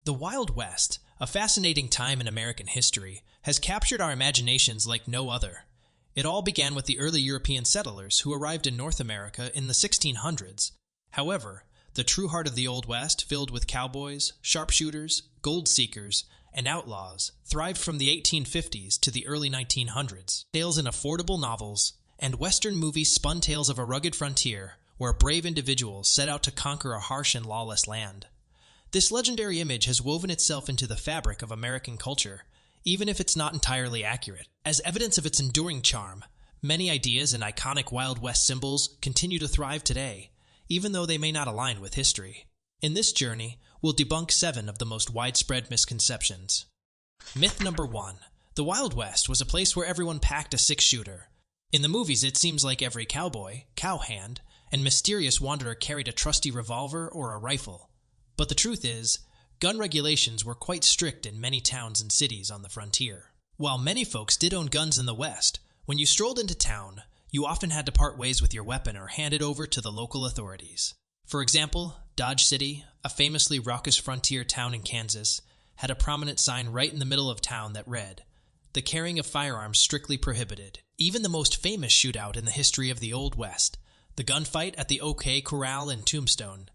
The Wild West, a fascinating time in American history, has captured our imaginations like no other. It all began with the early European settlers who arrived in North America in the 1600s. However, the true heart of the Old West, filled with cowboys, sharpshooters, gold seekers, and outlaws, thrived from the 1850s to the early 1900s. Tales in affordable novels and Western movies spun tales of a rugged frontier where brave individuals set out to conquer a harsh and lawless land. This legendary image has woven itself into the fabric of American culture, even if it's not entirely accurate. As evidence of its enduring charm, many ideas and iconic Wild West symbols continue to thrive today, even though they may not align with history. In this journey, we'll debunk 7 of the most widespread misconceptions. Myth number 1. The Wild West was a place where everyone packed a 6-shooter. In the movies, it seems like every cowboy, cowhand, and mysterious wanderer carried a trusty revolver or a rifle. But the truth is, gun regulations were quite strict in many towns and cities on the frontier. While many folks did own guns in the West, when you strolled into town, you often had to part ways with your weapon or hand it over to the local authorities. For example, Dodge City, a famously raucous frontier town in Kansas, had a prominent sign right in the middle of town that read, "The carrying of firearms strictly prohibited." Even the most famous shootout in the history of the Old West, the gunfight at the OK Corral in Tombstone,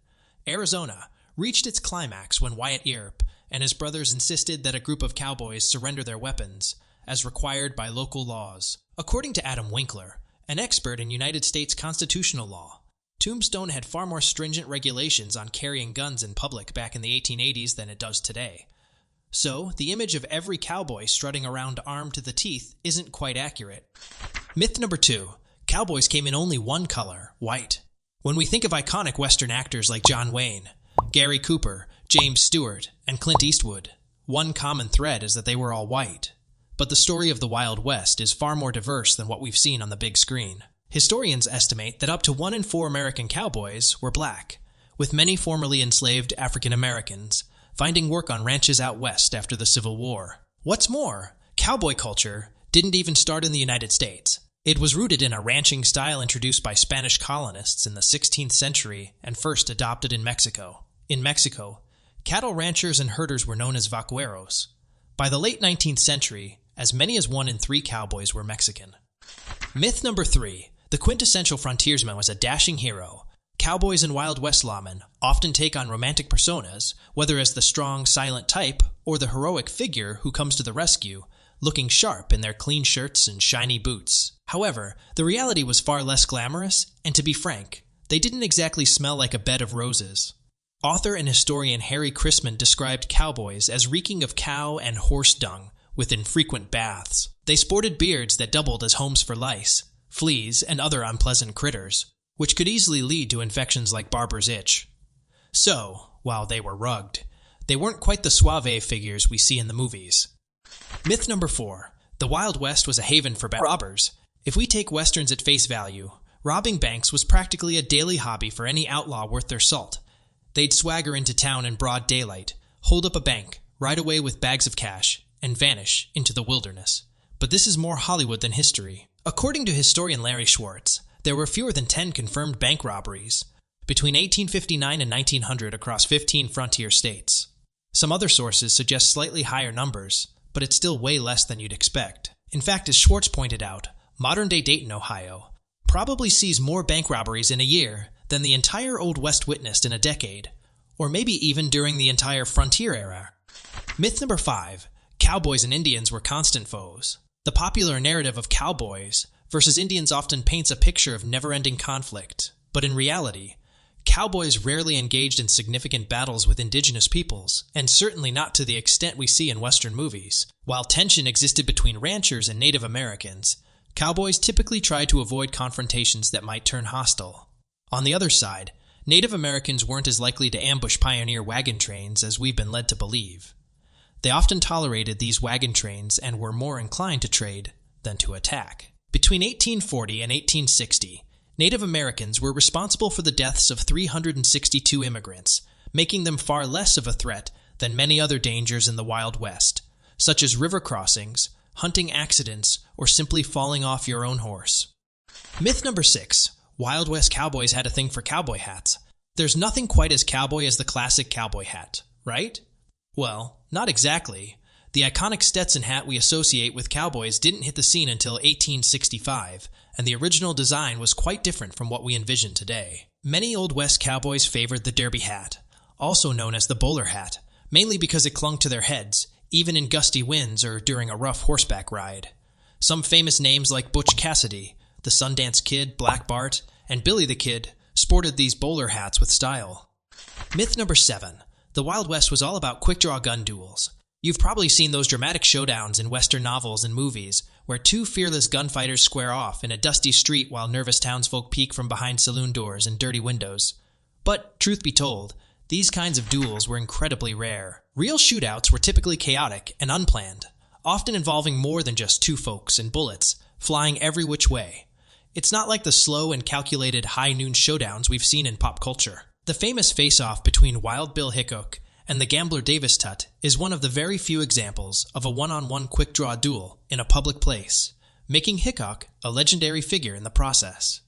Arizona, reached its climax when Wyatt Earp and his brothers insisted that a group of cowboys surrender their weapons, as required by local laws. According to Adam Winkler, an expert in United States constitutional law, Tombstone had far more stringent regulations on carrying guns in public back in the 1880s than it does today. So, the image of every cowboy strutting around armed to the teeth isn't quite accurate. Myth number 2. Cowboys came in only one color, white. When we think of iconic Western actors like John Wayne, Gary Cooper, James Stewart, and Clint Eastwood, one common thread is that they were all white. But the story of the Wild West is far more diverse than what we've seen on the big screen. Historians estimate that up to 1 in 4 American cowboys were black, with many formerly enslaved African Americans finding work on ranches out west after the Civil War. What's more, cowboy culture didn't even start in the United States. It was rooted in a ranching style introduced by Spanish colonists in the 16th century and first adopted in Mexico. In Mexico, cattle ranchers and herders were known as vaqueros. By the late 19th century, as many as 1 in 3 cowboys were Mexican. Myth number 3. The quintessential frontiersman was a dashing hero. Cowboys and Wild West lawmen often take on romantic personas, whether as the strong, silent type or the heroic figure who comes to the rescue, looking sharp in their clean shirts and shiny boots. However, the reality was far less glamorous, and to be frank, they didn't exactly smell like a bed of roses. Author and historian Harry Chrisman described cowboys as reeking of cow and horse dung with infrequent baths. They sported beards that doubled as homes for lice, fleas, and other unpleasant critters, which could easily lead to infections like barber's itch. So, while they were rugged, they weren't quite the suave figures we see in the movies. Myth number 4. The Wild West was a haven for robbers. If we take westerns at face value, robbing banks was practically a daily hobby for any outlaw worth their salt. They'd swagger into town in broad daylight, hold up a bank, ride away with bags of cash, and vanish into the wilderness. But this is more Hollywood than history. According to historian Larry Schwartz, there were fewer than 10 confirmed bank robberies between 1859 and 1900 across 15 frontier states. Some other sources suggest slightly higher numbers, but it's still way less than you'd expect. In fact, as Schwartz pointed out, modern-day Dayton, Ohio, probably sees more bank robberies in a year than the entire Old West witnessed in a decade, or maybe even during the entire frontier era. Myth number 5. Cowboys and Indians were constant foes. The popular narrative of cowboys versus Indians often paints a picture of never-ending conflict, but in reality, cowboys rarely engaged in significant battles with indigenous peoples, and certainly not to the extent we see in Western movies. While tension existed between ranchers and Native Americans, cowboys typically tried to avoid confrontations that might turn hostile. On the other side, Native Americans weren't as likely to ambush pioneer wagon trains as we've been led to believe. They often tolerated these wagon trains and were more inclined to trade than to attack. Between 1840 and 1860, Native Americans were responsible for the deaths of 362 immigrants, making them far less of a threat than many other dangers in the Wild West, such as river crossings, hunting accidents, or simply falling off your own horse. Myth number 6. Wild West cowboys had a thing for cowboy hats. There's nothing quite as cowboy as the classic cowboy hat, right? Well, not exactly. The iconic Stetson hat we associate with cowboys didn't hit the scene until 1865, and the original design was quite different from what we envision today. Many Old West cowboys favored the derby hat, also known as the bowler hat, mainly because it clung to their heads, even in gusty winds or during a rough horseback ride. Some famous names like Butch Cassidy, the Sundance Kid, Black Bart, and Billy the Kid sported these bowler hats with style. Myth number 7. The Wild West was all about quick-draw gun duels. You've probably seen those dramatic showdowns in Western novels and movies, where two fearless gunfighters square off in a dusty street while nervous townsfolk peek from behind saloon doors and dirty windows. But, truth be told, these kinds of duels were incredibly rare. Real shootouts were typically chaotic and unplanned, often involving more than just two folks and bullets, flying every which way. It's not like the slow and calculated high-noon showdowns we've seen in pop culture. The famous face-off between Wild Bill Hickok and the gambler Davis Tutt is one of the very few examples of a one-on-one quick-draw duel in a public place, making Hickok a legendary figure in the process.